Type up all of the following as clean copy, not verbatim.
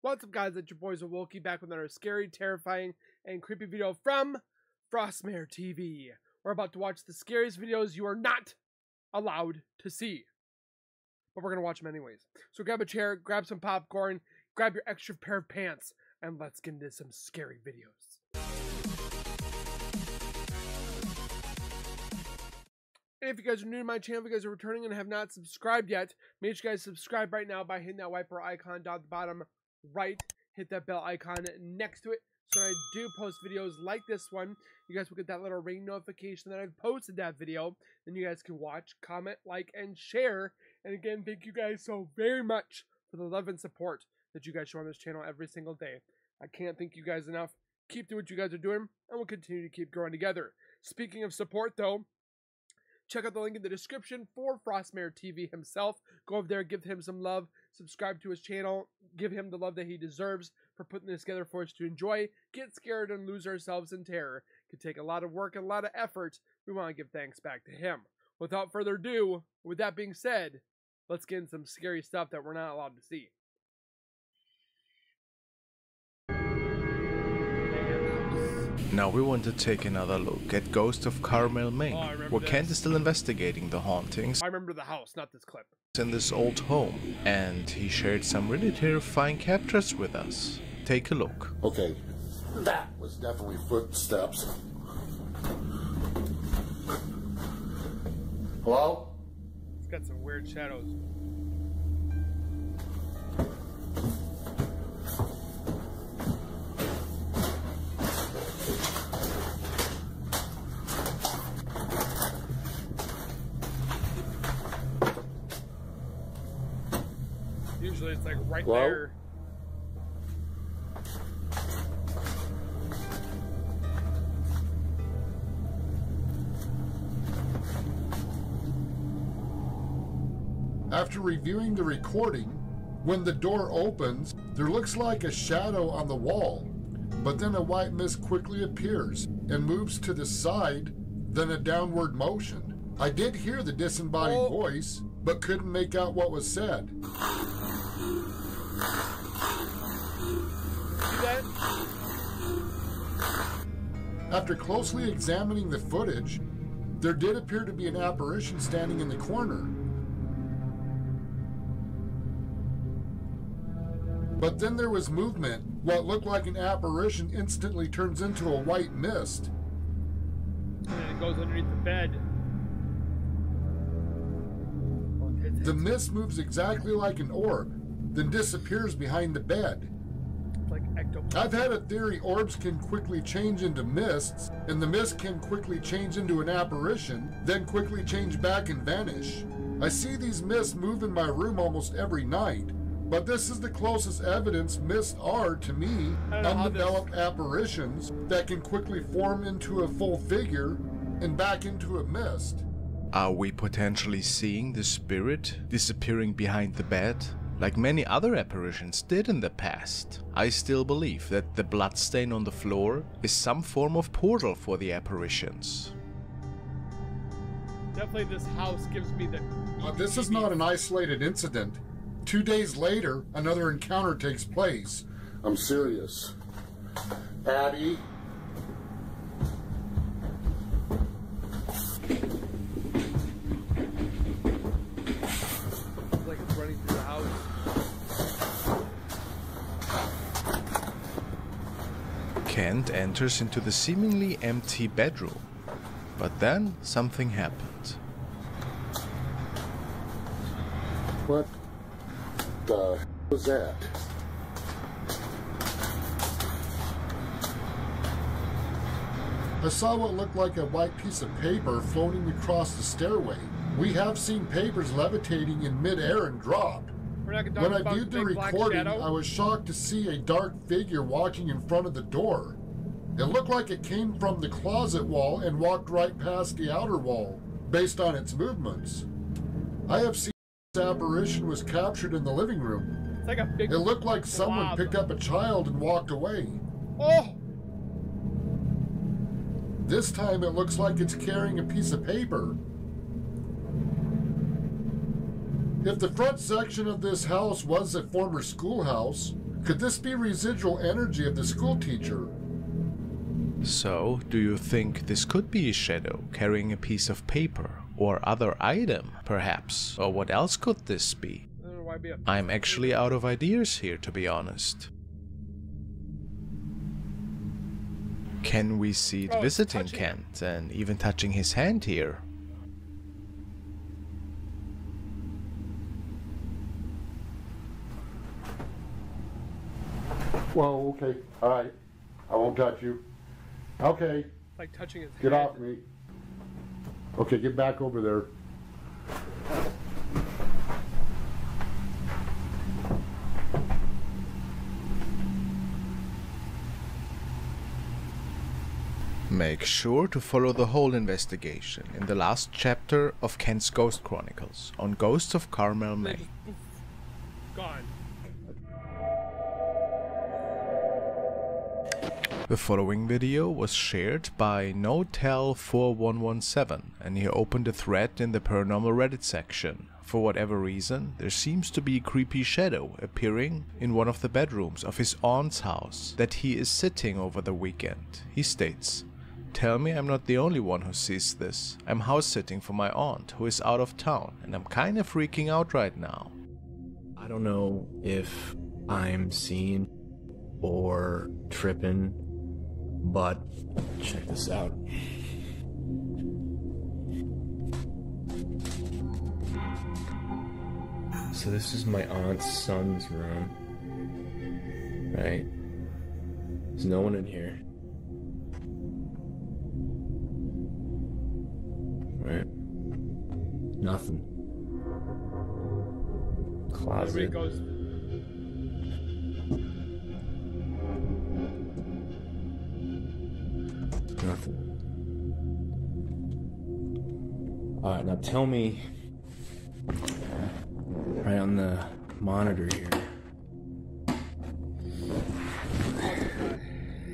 What's up, guys? It's your boy Zowoki back with another scary, terrifying, and creepy video from Frostmare TV. We're about to watch the scariest videos you are not allowed to see, but we're going to watch them anyways. So grab a chair, grab some popcorn, grab your extra pair of pants, and let's get into some scary videos. If you guys are new to my channel, if you guys are returning and have not subscribed yet, make sure you guys subscribe right now by hitting that wiper icon down at the bottom right. Hit that bell icon next to it, so when I do post videos like this one, you guys will get that little ring notification that I've posted that video. Then you guys can watch, comment, like, and share. And again, thank you guys so very much for the love and support that you guys show on this channel every single day. I can't thank you guys enough. Keep doing what you guys are doing, and we'll continue to keep growing together. Speaking of support, though, check out the link in the description for Frostmare TV himself. Go over there, give him some love, subscribe to his channel, give him the love that he deserves for putting this together for us to enjoy, get scared, and lose ourselves in terror. It can take a lot of work and a lot of effort. We want to give thanks back to him. Without further ado, with that being said, let's get into some scary stuff that we're not allowed to see. Now we want to take another look at Ghost of Carmel, Maine, where Kent is still investigating the hauntings. I remember the house, not this clip. In this old home, and he shared some really terrifying captures with us. Take a look. Okay, that was definitely footsteps. Hello? It's got some weird shadows. Usually it's like right there. After reviewing the recording, when the door opens, there looks like a shadow on the wall, but then a white mist quickly appears and moves to the side, then a downward motion. I did hear the disembodied voice, but couldn't make out what was said. After closely examining the footage, there did appear to be an apparition standing in the corner. But then there was movement. What looked like an apparition instantly turns into a white mist. And then it goes underneath the bed. The mist moves exactly like an orb, then disappears behind the bed. Like ectoplasm. I've had a theory orbs can quickly change into mists, and the mist can quickly change into an apparition, then quickly change back and vanish. I see these mists move in my room almost every night, but this is the closest evidence mists are, to me, undeveloped apparitions that can quickly form into a full figure and back into a mist. Are we potentially seeing the spirit disappearing behind the bed, like many other apparitions did in the past? I still believe that the bloodstain on the floor is some form of portal for the apparitions. Definitely this house gives me the... This is not an isolated incident. 2 days later, another encounter takes place. I'm serious. Abby? Like it's running through the house. Kent enters into the seemingly empty bedroom, but then something happened. What the was that? I saw what looked like a white piece of paper floating across the stairway. We have seen papers levitating in midair and drop. When I viewed the recording, I was shocked to see a dark figure walking in front of the door. It looked like it came from the closet wall and walked right past the outer wall, based on its movements. I have seen this apparition was captured in the living room. It's like a big It looked like someone picked up a child and walked away. Oh! This time it looks like it's carrying a piece of paper. If the front section of this house was a former schoolhouse, Could this be residual energy of the school teacher? So, do you think this could be a shadow carrying a piece of paper or other item, perhaps? Or what else could this be? I'm actually out of ideas here, to be honest. Can we see it visiting Kent and even touching his hand here? Whoa, okay. All right. I won't touch you. Okay. Like touching his Get hand. off me. Okay, get back over there. Make sure to follow the whole investigation in the last chapter of Kent's Ghost Chronicles on Ghosts of Carmel, May. Gone. The following video was shared by Notel4117 and he opened a thread in the paranormal Reddit section. For whatever reason, there seems to be a creepy shadow appearing in one of the bedrooms of his aunt's house that he is sitting over the weekend. He states, "Tell me I'm not the only one who sees this. I'm house sitting for my aunt who is out of town and I'm kinda freaking out right now." I don't know if I'm seeing or tripping, but check this out. So this is my aunt's son's room, right? There's no one in here. Right? Nothing. Closet. Nothing. Alright, now tell me, right on the monitor here,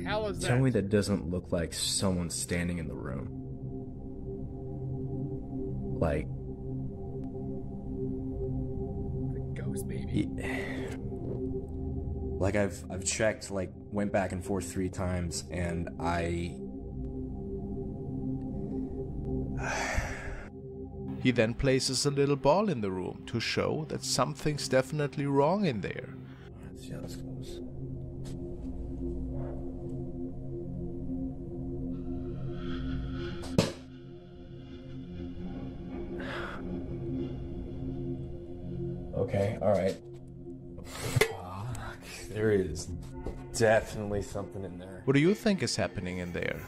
How is that? tell me that doesn't look like someone standing in the room. Like, The ghost baby. like I've checked, like went back and forth 3 times, and He then places a little ball in the room to show that something's definitely wrong in there. Let's see how this goes. Okay, alright. There is definitely something in there. What do you think is happening in there?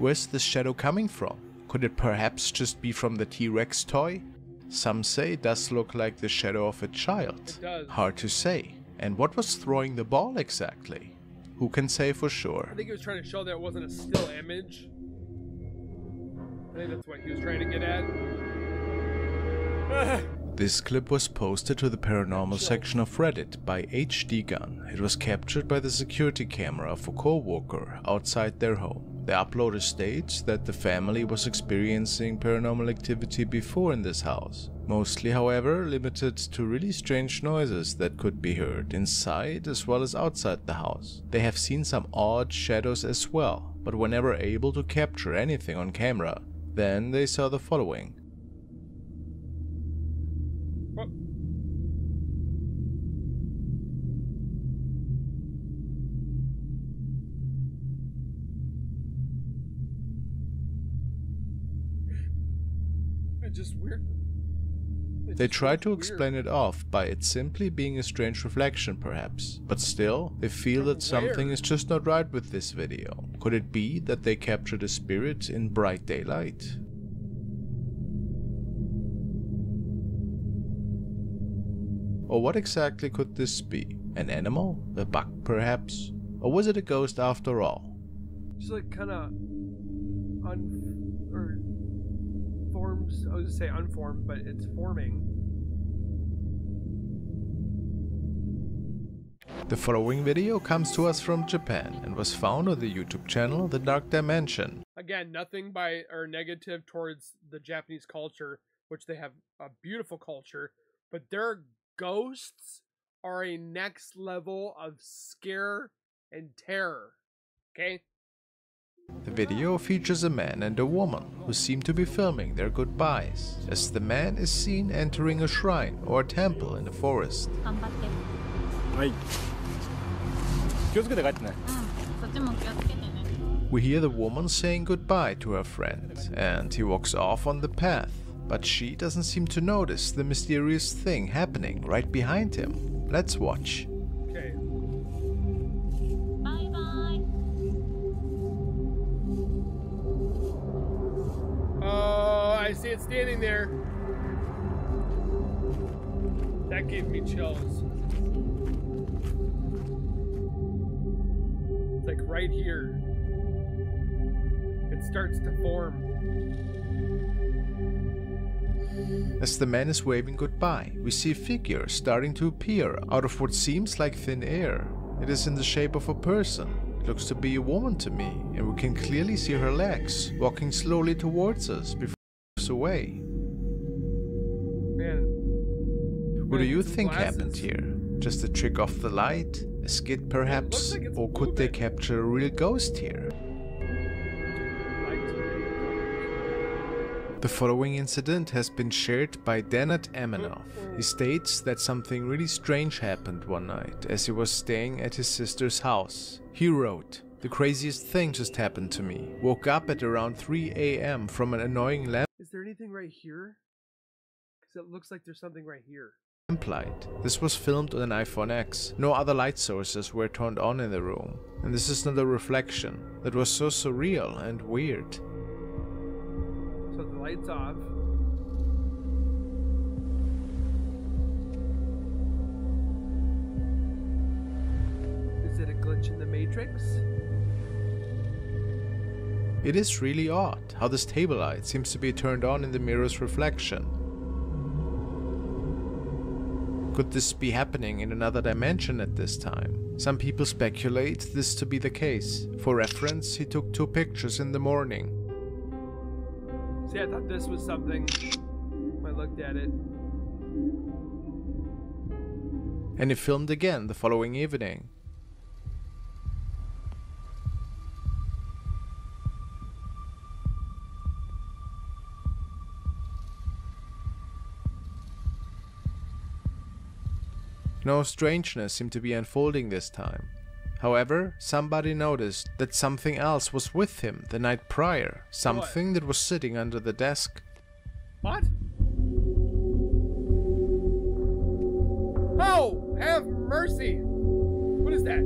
Where's the shadow coming from? Could it perhaps just be from the T-Rex toy? Some say it does look like the shadow of a child. It does. Hard to say. And what was throwing the ball exactly? Who can say for sure? I think he was trying to show that it wasn't a still image. I think that's what he was trying to get at. This clip was posted to the paranormal section of Reddit by HD Gun. It was captured by the security camera of a co-worker outside their home. The uploader states that the family was experiencing paranormal activity before in this house. Mostly, however, limited to really strange noises that could be heard inside as well as outside the house. They have seen some odd shadows as well, but were never able to capture anything on camera. Then they saw the following. What? It's just weird. They tried to explain it off by it simply being a strange reflection perhaps, but still, they feel that something is just not right with this video. Could it be that they captured a spirit in bright daylight? Or what exactly could this be? An animal? A bug perhaps? Or was it a ghost after all? Just like kind of forms. I was gonna say unformed, but it's forming. The following video comes to us from Japan and was found on the YouTube channel The Dark Dimension. Again, nothing by or negative towards the Japanese culture, which they have a beautiful culture, but their ghosts are a next level of scare and terror. Okay? The video features a man and a woman who seem to be filming their goodbyes, as the man is seen entering a shrine or a temple in the forest. We hear the woman saying goodbye to her friend, and he walks off on the path, but she doesn't seem to notice the mysterious thing happening right behind him. Let's watch. Okay. Bye-bye. Oh, I see it standing there. That gave me chills. It's like right here. It starts to form. As the man is waving goodbye, we see a figure starting to appear out of what seems like thin air. It is in the shape of a person. It looks to be a woman to me, and we can clearly see her legs walking slowly towards us before it moves away. Man. What do you think happened here? Just a trick of the light? A skit perhaps? like it's Or could they moving. capture a real ghost here? The following incident has been shared by Denat Amanoff. He states that something really strange happened one night as he was staying at his sister's house. He wrote, "The craziest thing just happened to me. Woke up at around 3 AM from an annoying Is there anything right here? Because it looks like there's something right here. lamplight. This was filmed on an iPhone X. No other light sources were turned on in the room. And this is not a reflection. That was so surreal and weird." So the light's off. Is it a glitch in the Matrix? It is really odd how this table light seems to be turned on in the mirror's reflection. Could this be happening in another dimension at this time? Some people speculate this to be the case. For reference, he took 2 pictures in the morning. See, I thought this was something when I looked at it. And he filmed again the following evening. No strangeness seemed to be unfolding this time. However, somebody noticed that something else was with him the night prior, something that was sitting under the desk. What? Oh, have mercy! What is that?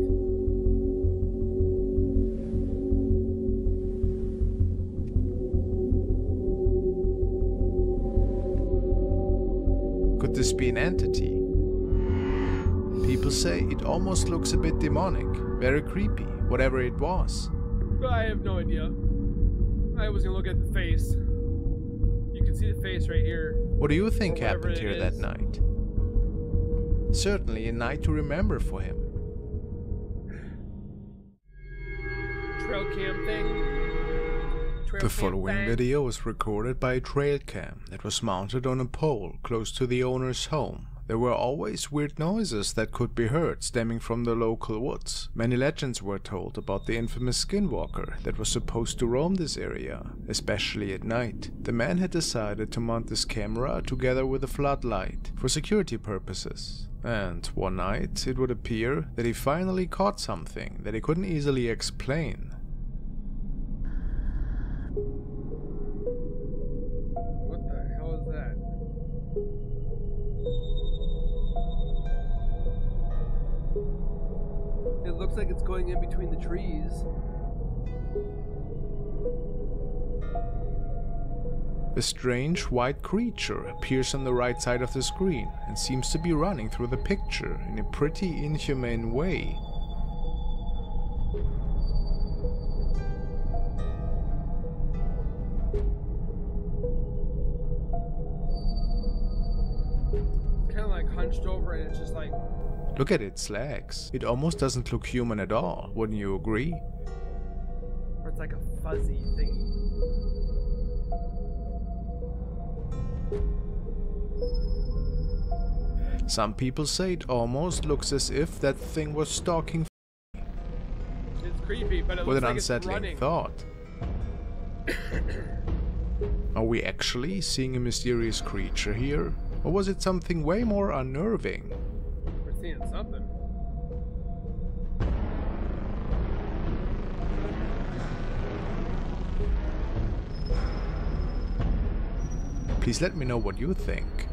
Could this be an entity? People say it almost looks a bit demonic, very creepy, whatever it was. I have no idea. I was gonna look at the face. You can see the face right here. What do you think Or whatever happened it here that is. night? Certainly a night to remember for him. Trail cam thing. Trail The cam following thing. video was recorded by a trail cam that was mounted on a pole close to the owner's home. There were always weird noises that could be heard stemming from the local woods. Many legends were told about the infamous skinwalker that was supposed to roam this area, especially at night. The man had decided to mount this camera together with a floodlight for security purposes. And one night, it would appear that he finally caught something that he couldn't easily explain. What the hell is that? It looks like it's going in between the trees. A strange white creature appears on the right side of the screen and seems to be running through the picture in a pretty inhumane way. It's kind of like hunched over and it's just like... Look at its legs. It almost doesn't look human at all, wouldn't you agree? Or it's like a fuzzy thing. Some people say it almost looks as if that thing was stalking It's creepy, but it with looks an like it's unsettling running. thought. Are we actually seeing a mysterious creature here? Or was it something way more unnerving? We're seeing something. Please let me know what you think.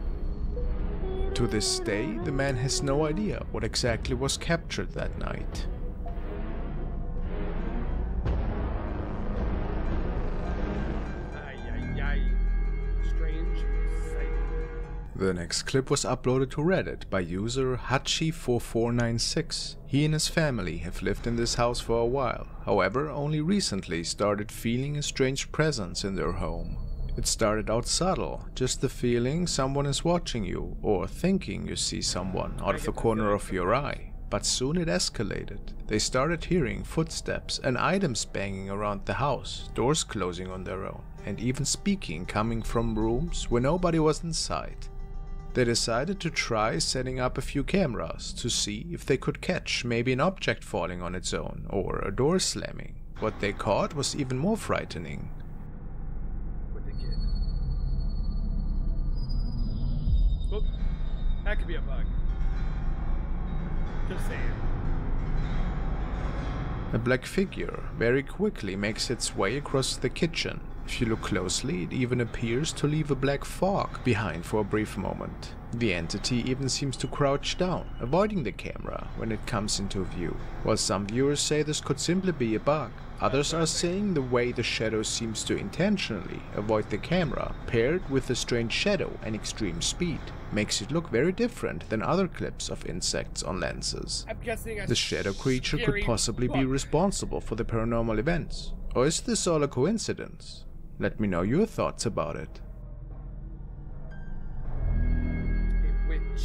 To this day, the man has no idea what exactly was captured that night. Strange sighting. The next clip was uploaded to Reddit by user Hachi4496. He and his family have lived in this house for a while, however only recently started feeling a strange presence in their home. It started out subtle, just the feeling someone is watching you or thinking you see someone out of the corner of your eye. But soon it escalated. They started hearing footsteps and items banging around the house, doors closing on their own, and even speaking coming from rooms where nobody was inside. They decided to try setting up a few cameras to see if they could catch maybe an object falling on its own or a door slamming. What they caught was even more frightening. What they get? Oop. That could be a bug. Just saying. A black figure very quickly makes its way across the kitchen. If you look closely, it even appears to leave a black fog behind for a brief moment. The entity even seems to crouch down, avoiding the camera when it comes into view. While some viewers say this could simply be a bug, others are saying the way the shadow seems to intentionally avoid the camera, paired with the strange shadow and extreme speed, makes it look very different than other clips of insects on lenses. I'm guessing The shadow creature could possibly be responsible for the paranormal events. Or is this all a coincidence? Let me know your thoughts about it. A witch.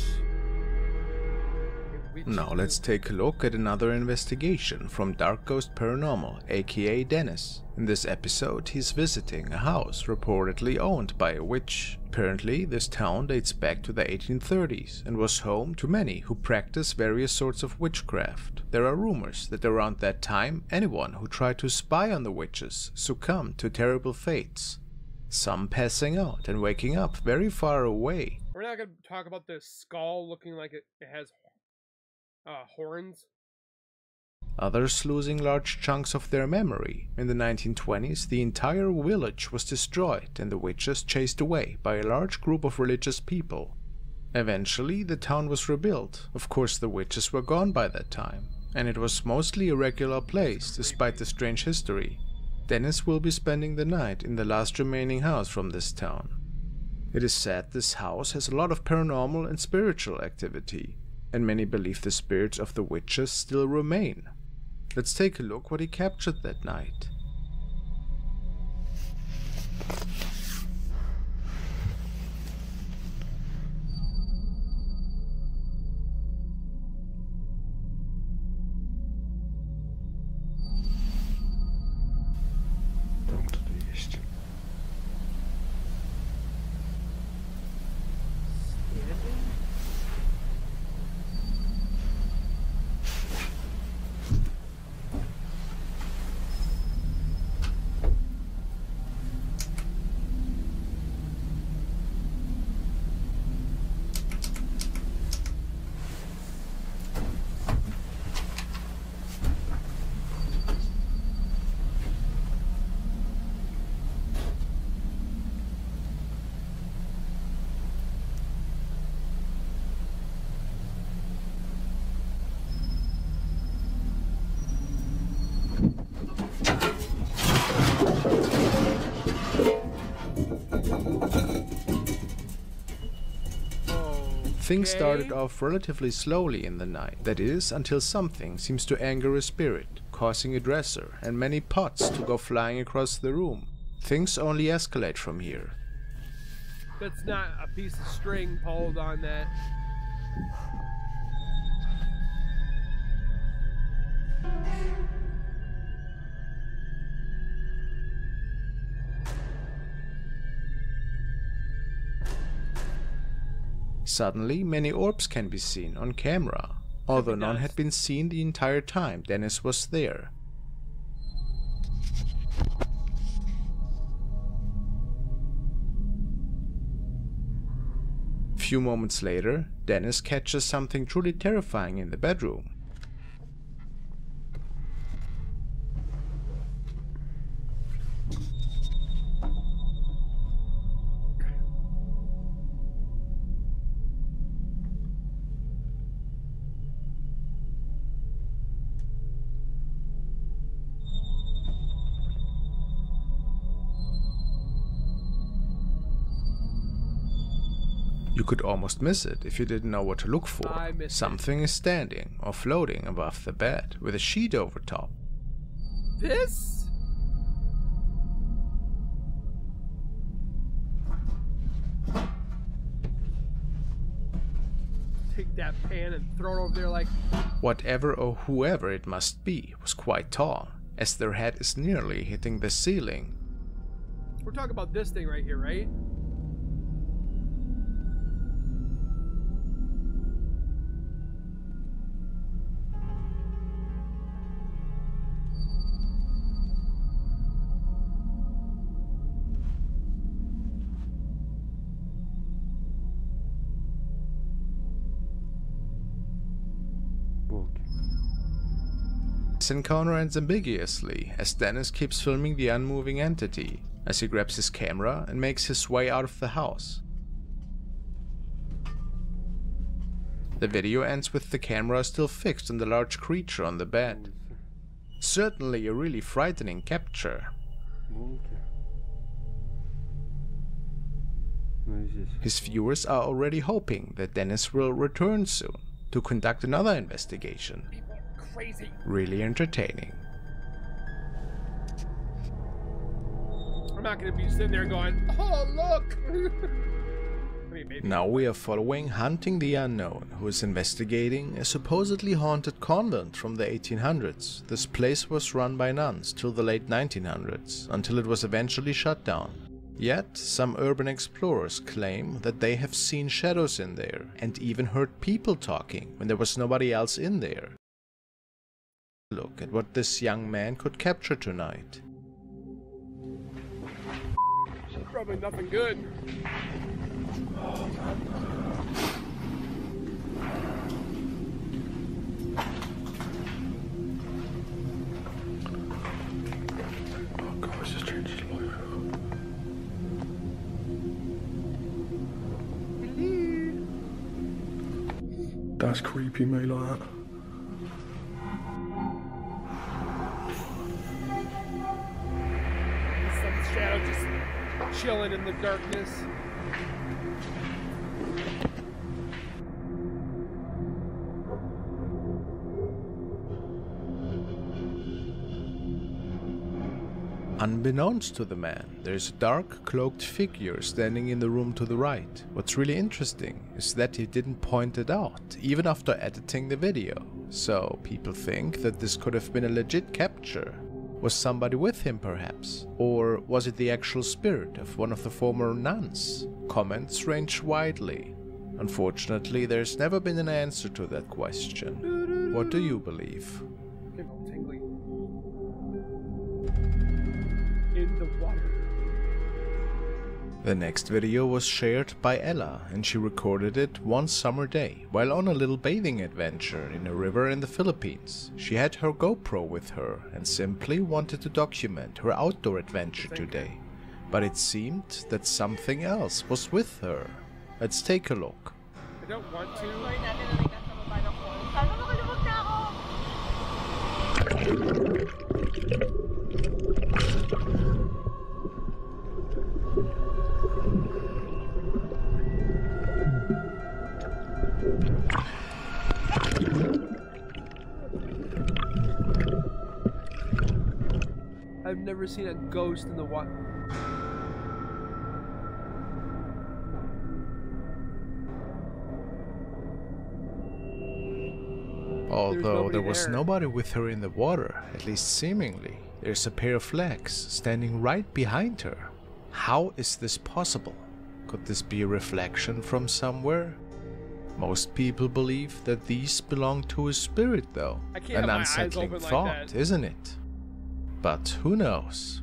Now let's take a look at another investigation from Dark Ghost Paranormal, aka Dennis. In this episode, he's visiting a house reportedly owned by a witch. Apparently, this town dates back to the 1830s and was home to many who practice various sorts of witchcraft. There are rumors that around that time, anyone who tried to spy on the witches succumbed to terrible fates, some passing out and waking up very far away. We're not going to talk about the skull looking like it has horns. Others losing large chunks of their memory. In the 1920s, the entire village was destroyed and the witches chased away by a large group of religious people. Eventually, the town was rebuilt. Of course, the witches were gone by that time, and it was mostly a regular place despite the strange history. Dennis will be spending the night in the last remaining house from this town. It is said this house has a lot of paranormal and spiritual activity, and many believe the spirits of the witches still remain. Let's take a look what he captured that night. Things started off relatively slowly in the night, that is, until something seems to anger a spirit, causing a dresser and many pots to go flying across the room. Things only escalate from here. That's not a piece of string pulled on that. Suddenly, many orbs can be seen on camera, although none had been seen the entire time Dennis was there. Few moments later, Dennis catches something truly terrifying in the bedroom. You could almost miss it if you didn't know what to look for. Something is standing or floating above the bed with a sheet over top. This? Take that pan and throw it over there like... Whatever or whoever it must be was quite tall, as their head is nearly hitting the ceiling. We're talking about this thing right here, right? This encounter ends ambiguously as Dennis keeps filming the unmoving entity as he grabs his camera and makes his way out of the house. The video ends with the camera still fixed on the large creature on the bed. Certainly a really frightening capture. His viewers are already hoping that Dennis will return soon to conduct another investigation. Crazy. Really entertaining. I'm not gonna be sitting there going, oh look! I mean, maybe. Now we are following Hunting the Unknown, who is investigating a supposedly haunted convent from the 1800s. This place was run by nuns till the late 1900s, until it was eventually shut down. Yet, some urban explorers claim that they have seen shadows in there, and even heard people talking when there was nobody else in there. Look at what this young man could capture tonight. Probably nothing good. Oh God, this just changed his life. That's creepy, me like that. Shadow just chilling in the darkness. Unbeknownst to the man, there's a dark, cloaked figure standing in the room to the right. What's really interesting is that he didn't point it out, even after editing the video. So people think that this could have been a legit capture. Was somebody with him perhaps? Or was it the actual spirit of one of the former nuns? Comments range widely. Unfortunately, there's never been an answer to that question. What do you believe? In the water. The next video was shared by Ella, and she recorded it one summer day while on a little bathing adventure in a river in the Philippines. She had her GoPro with her and simply wanted to document her outdoor adventure today. But it seemed that something else was with her. Let's take a look. I don't want to. I've never seen a ghost in the water. Although there was nobody with her in the water, at least seemingly, there's a pair of legs standing right behind her. How is this possible? Could this be a reflection from somewhere? Most people believe that these belong to a spirit though. An unsettling thought, isn't it? But who knows?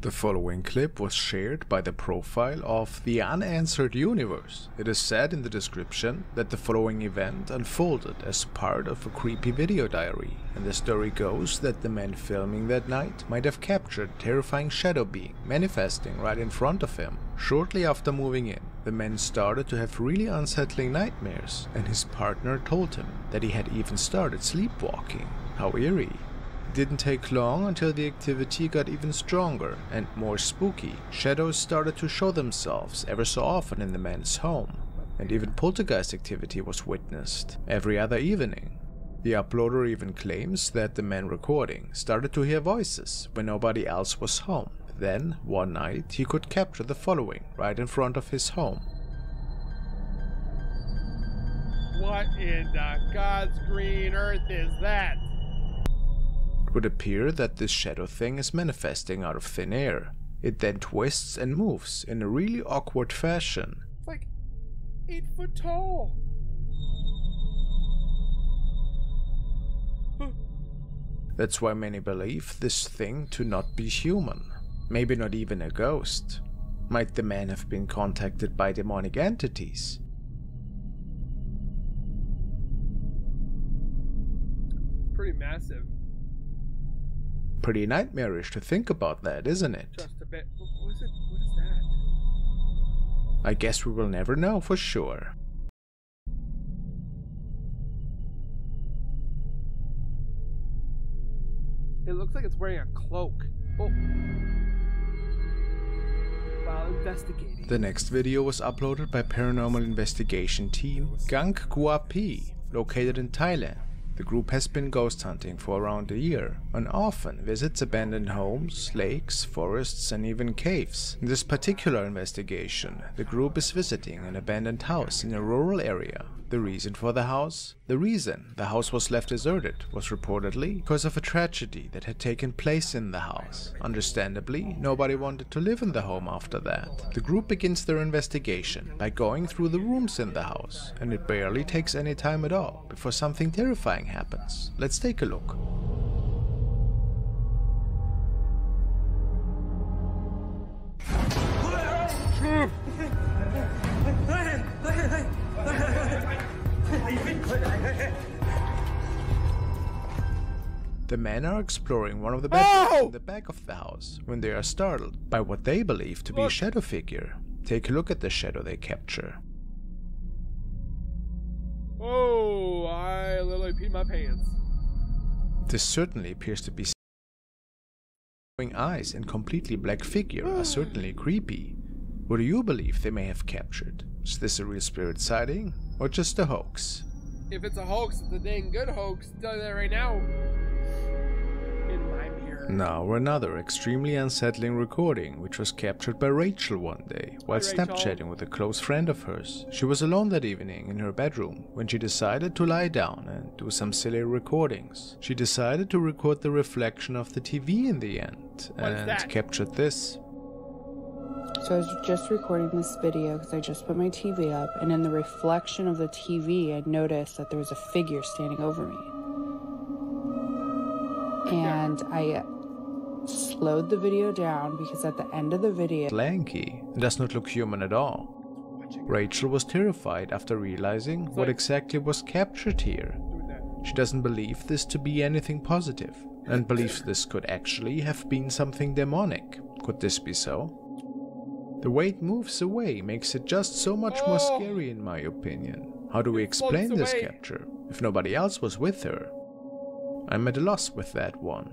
The following clip was shared by the profile of The Unanswered Universe. It is said in the description that the following event unfolded as part of a creepy video diary, and the story goes that the man filming that night might have captured a terrifying shadow being manifesting right in front of him. Shortly after moving in, the man started to have really unsettling nightmares, and his partner told him that he had even started sleepwalking. How eerie. It didn't take long until the activity got even stronger and more spooky. Shadows started to show themselves ever so often in the man's home, and even poltergeist activity was witnessed every other evening. The uploader even claims that the man recording started to hear voices when nobody else was home. Then, one night, he could capture the following right in front of his home. What in God's green earth is that? It would appear that this shadow thing is manifesting out of thin air. It then twists and moves in a really awkward fashion. It's like 8 foot tall. That's why many believe this thing to not be human. Maybe not even a ghost. Might the man have been contacted by demonic entities? Pretty massive. Pretty nightmarish to think about that, isn't it? Just a bit. What is it? What is that? I guess we will never know for sure. It looks like it's wearing a cloak. Oh. While investigating. The next video was uploaded by paranormal investigation team Gang Guapi, located in Thailand. The group has been ghost hunting for around a year and often visits abandoned homes, lakes, forests and even caves. In this particular investigation, the group is visiting an abandoned house in a rural area. The reason for the house? The reason the house was left deserted was reportedly because of a tragedy that had taken place in the house. Understandably, nobody wanted to live in the home after that. The group begins their investigation by going through the rooms in the house, and it barely takes any time at all before something terrifying happens. Let's take a look. The men are exploring one of the bedrooms in the back of the house when they are startled by what they believe to be a shadow figure. Take a look at the shadow they capture. Oh, I literally peed my pants. This certainly appears to be eyes and completely black figure are certainly creepy. What do you believe they may have captured? Is this a real spirit sighting or just a hoax? If it's a hoax, it's a dang good hoax. I'll tell you that right now. In my mirror. Now another extremely unsettling recording which was captured by Rachel one day while Snapchatting with a close friend of hers. She was alone that evening in her bedroom when she decided to lie down and do some silly recordings. She decided to record the reflection of the TV in the end and captured this. So I was just recording this video because I just put my TV up, and in the reflection of the TV I noticed that there was a figure standing over me. And I slowed the video down because at the end of the video... Lanky and does not look human at all. Rachel was terrified after realizing what exactly was captured here. She doesn't believe this to be anything positive and believes this could actually have been something demonic. Could this be so? The way it moves away makes it just so much more scary in my opinion. How do we explain this capture if nobody else was with her? I'm at a loss with that one.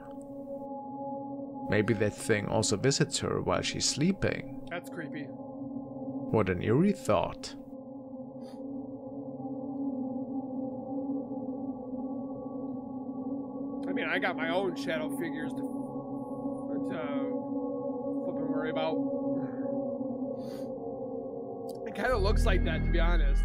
Maybe that thing also visits her while she's sleeping. That's creepy. What an eerie thought. I mean, I got my own shadow figures to flip and worry about. It kind of looks like that, to be honest.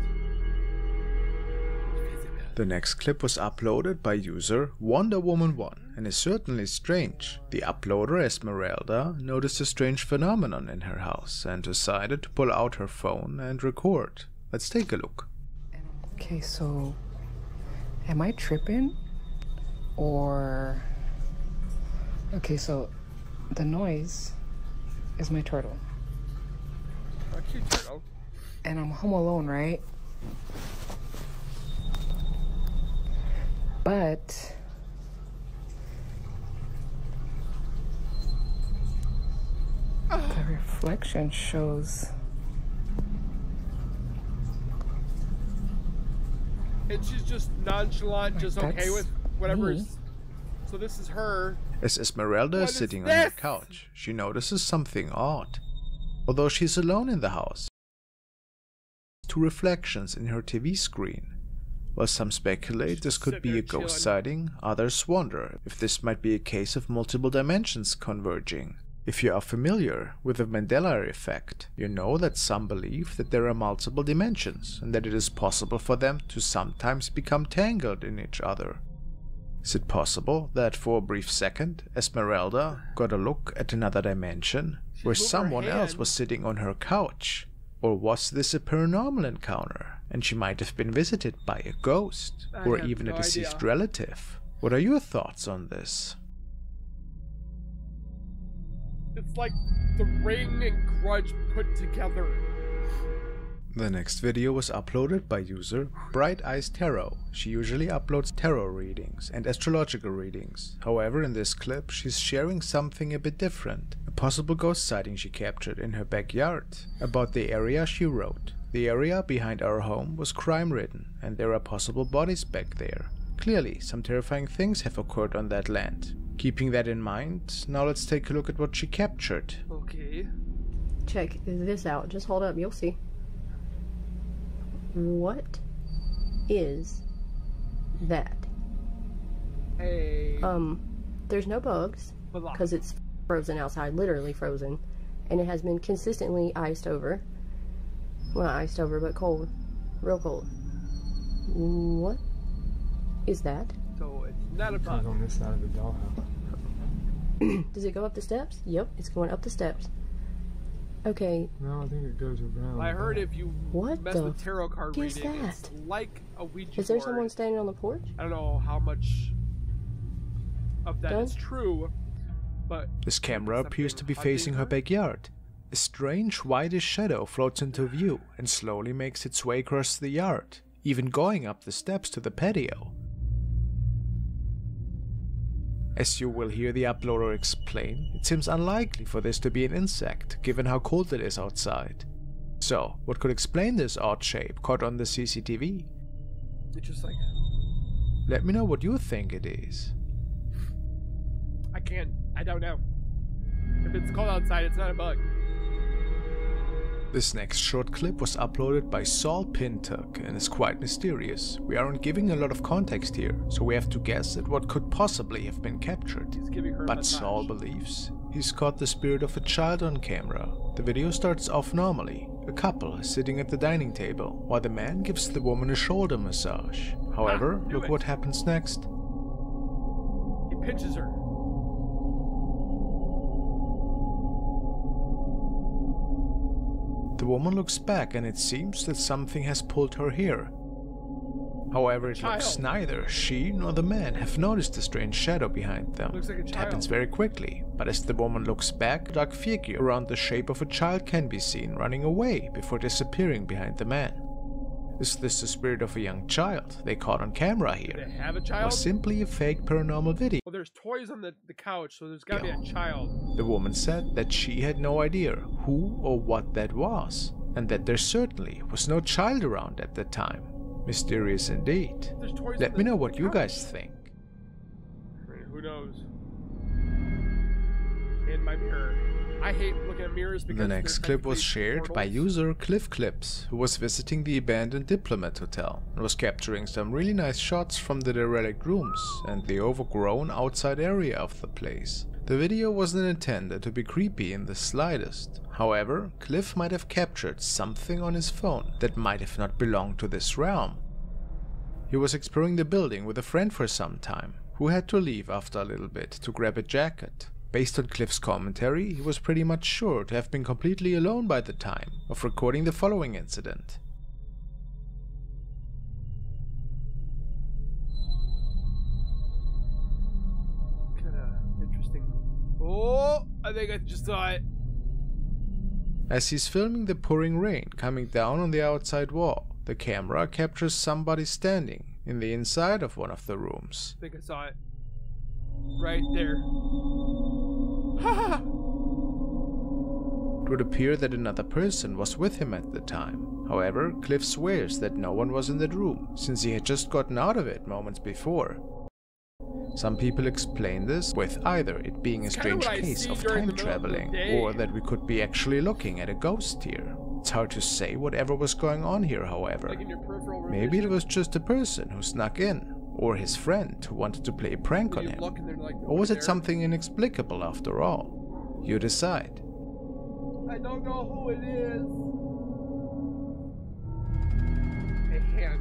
The next clip was uploaded by user WonderWoman1. and is certainly strange. The uploader Esmeralda noticed a strange phenomenon in her house and decided to pull out her phone and record. Let's take a look. Okay, so am I tripping? Or... Okay, so the noise is my turtle. A cute turtle. And I'm home alone, right? But the reflection shows. And she's just nonchalant, just okay That's with whatever. me. So this is her. As Esmeralda What is is sitting on her this? couch, she notices something odd. Although she's alone in the house, two reflections in her TV screen. While some speculate this could be a ghost sighting, others wonder if this might be a case of multiple dimensions converging. If you are familiar with the Mandela effect, you know that some believe that there are multiple dimensions and that it is possible for them to sometimes become tangled in each other. Is it possible that for a brief second, Esmeralda got a look at another dimension where someone else was sitting on her couch? Or was this a paranormal encounter and she might have been visited by a ghost or even a deceased relative? What are your thoughts on this? It's like The Ring and Grudge put together. The next video was uploaded by user Bright Eyes Tarot. She usually uploads tarot readings and astrological readings. However, in this clip, she's sharing something a bit different. A possible ghost sighting she captured in her backyard. About the area, she wrote, "The area behind our home was crime-ridden and there are possible bodies back there. Clearly, some terrifying things have occurred on that land." Keeping that in mind, now let's take a look at what she captured. Okay. Check this out. Just hold up, you'll see. What is that? Hey. There's no bugs because it's frozen outside, literally frozen, and it has been consistently iced over. Well, not iced over, but cold, real cold. What is that? So it's not a bug. on this side of the dollhouse. Does it go up the steps? Yep, it's going up the steps. Okay. No, I think it goes around. I heard if you What mess the with tarot card f*** is reading, it's that? like a Ouija Is there board. someone standing on the porch? I don't know how much of that Done? is true, but This camera appears to be facing her backyard. A strange whitish shadow floats into view and slowly makes its way across the yard, even going up the steps to the patio. As you will hear the uploader explain, it seems unlikely for this to be an insect, given how cold it is outside. So, what could explain this odd shape caught on the CCTV? it's just like, Let me know what you think it is. I don't know. If it's cold outside, it's not a bug. This next short clip was uploaded by Saul Pintuck and is quite mysterious. We aren't giving a lot of context here, so we have to guess at what could possibly have been captured. He's giving her a But massage. Saul believes he's caught the spirit of a child on camera. The video starts off normally. A couple is sitting at the dining table, while the man gives the woman a shoulder massage. However, look what happens next. He pinches her. The woman looks back and it seems that something has pulled her hair. However, it looks neither she nor the man have noticed the strange shadow behind them. Looks like a It happens child. very quickly, but as the woman looks back, a dark figure around the shape of a child can be seen running away before disappearing behind the man. Is this the spirit of a young child they caught on camera They here? have a Or child? simply a fake paranormal video? Well, there's toys on the couch, so there's gotta be a child. The woman said that she had no idea who or what that was, and that there certainly was no child around at the time. Mysterious indeed. There's toys Let on me the- know what the you couch. guys think. I mean, who knows? In my mirror. I hate looking at mirrors because The next they're clip was technically shared by portals. user Cliff Clips, who was visiting the abandoned Diplomat Hotel and was capturing some really nice shots from the derelict rooms and the overgrown outside area of the place. The video wasn't intended to be creepy in the slightest. However, Cliff might have captured something on his phone that might have not belonged to this realm. He was exploring the building with a friend for some time, who had to leave after a little bit to grab a jacket. Based on Cliff's commentary, he was pretty much sure to have been completely alone by the time of recording the following incident. Kinda interesting. Oh, I think I just saw it. As he's filming the pouring rain coming down on the outside wall, the camera captures somebody standing in the inside of one of the rooms. I think I saw it. Right there. It would appear that another person was with him at the time. However, Cliff swears that no one was in that room, since he had just gotten out of it moments before. Some people explain this with either it being a strange case of time traveling, or that we could be actually looking at a ghost here. It's hard to say whatever was going on here, however. Like in your peripheral Maybe it was just a person who snuck in, or his friend who wanted to play a prank on him. Like, Or was it something inexplicable after all? You decide. I don't know who it is. A hand.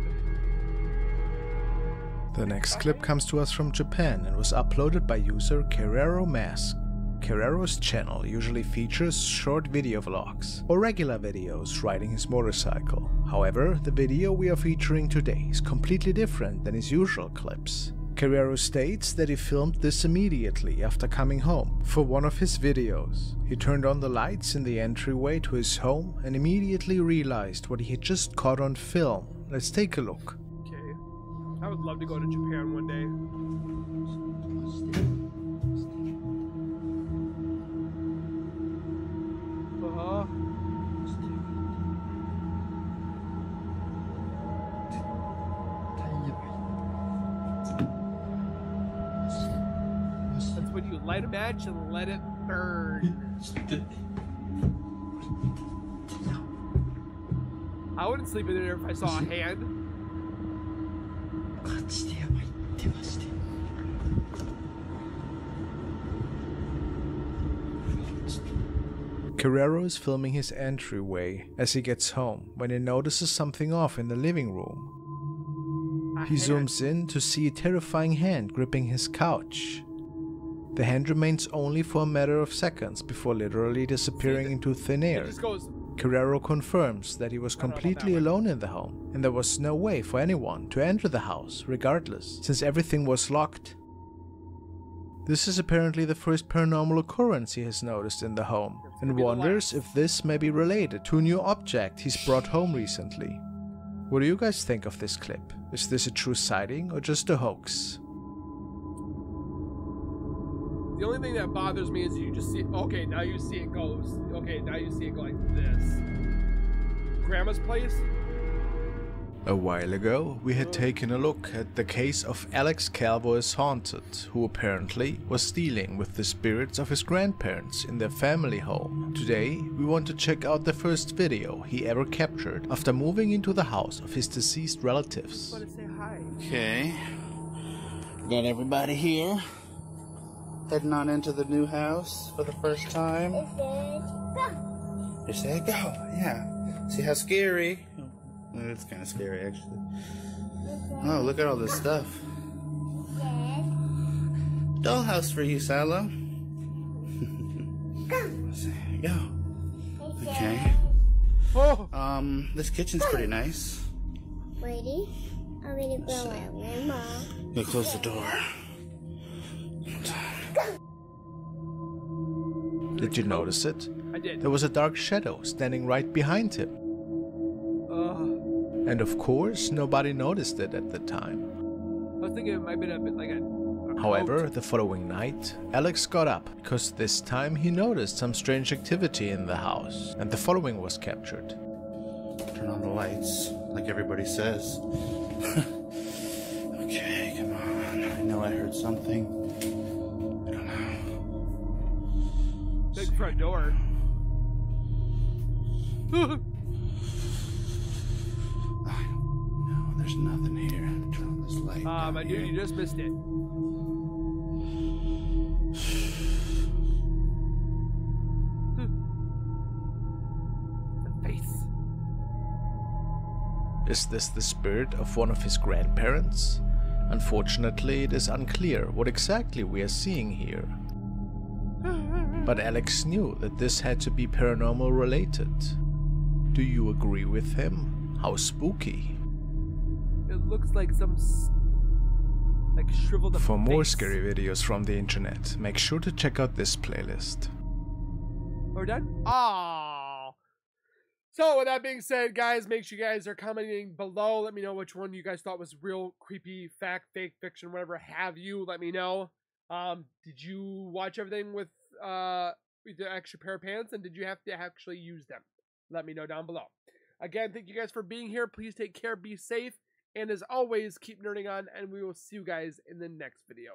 The next clip comes to us from Japan and was uploaded by user Kerero Mask. Kerero's channel usually features short video vlogs or regular videos riding his motorcycle. However, the video we are featuring today is completely different than his usual clips. Kerero states that he filmed this immediately after coming home for one of his videos. He turned on the lights in the entryway to his home and immediately realized what he had just caught on film. Let's take a look. Okay. I would love to go to Japan one day. That's when you light a match and let it burn. I wouldn't sleep in there if I saw a hand. Kerero is filming his entryway as he gets home when he notices something off in the living room. He zooms in to see a terrifying hand gripping his couch. The hand remains only for a matter of seconds before literally disappearing into thin air. Kerero confirms that he was completely alone in the home and there was no way for anyone to enter the house regardless, since everything was locked. This is apparently the first paranormal occurrence he has noticed in the home, and wonders if this may be related to a new object he's brought home recently. What do you guys think of this clip? Is this a true sighting or just a hoax? The only thing that bothers me is you just see, okay, now you see it goes, okay, now you see it go like this. Grandma's place? A while ago, we had taken a look at the case of Alex Calvo is Haunted, who apparently was dealing with the spirits of his grandparents in their family home. Today, we want to check out the first video he ever captured after moving into the house of his deceased relatives. I want to say hi. Okay, got everybody here. Heading on into the new house for the first time. You said go, yeah. See how scary? It's kind of scary, actually. Oh, look at all this stuff. Dollhouse for you, Salo. There you go. Okay. This kitchen's pretty nice. Ready? I'm gonna go out, Grandma. Go close the door. Did you notice it? I did. There was a dark shadow standing right behind him. And of course, nobody noticed it at the time. I was thinking it might have been a bit like a However, the following night, Alex got up because this time he noticed some strange activity in the house, and the following was captured. Turn on the lights, like everybody says. Okay, come on. I know I heard something. I don't know. big front door. No, there's nothing here. Turn on this light. My dude, you just missed it. The face. Is this the spirit of one of his grandparents? Unfortunately, it is unclear what exactly we are seeing here. But Alex knew that this had to be paranormal related. Do you agree with him? How spooky. It looks like some like shriveled up For more face. scary videos from the internet, make sure to check out this playlist. We're done? Oh. So with that being said, guys, make sure you guys are commenting below. Let me know which one you guys thought was real, creepy, fact, fake, fiction, whatever have you. Let me know. Did you watch everything with the extra pair of pants, and did you have to actually use them? Let me know down below. Again, thank you guys for being here. Please take care, be safe, and as always, keep nerding on, and we will see you guys in the next video.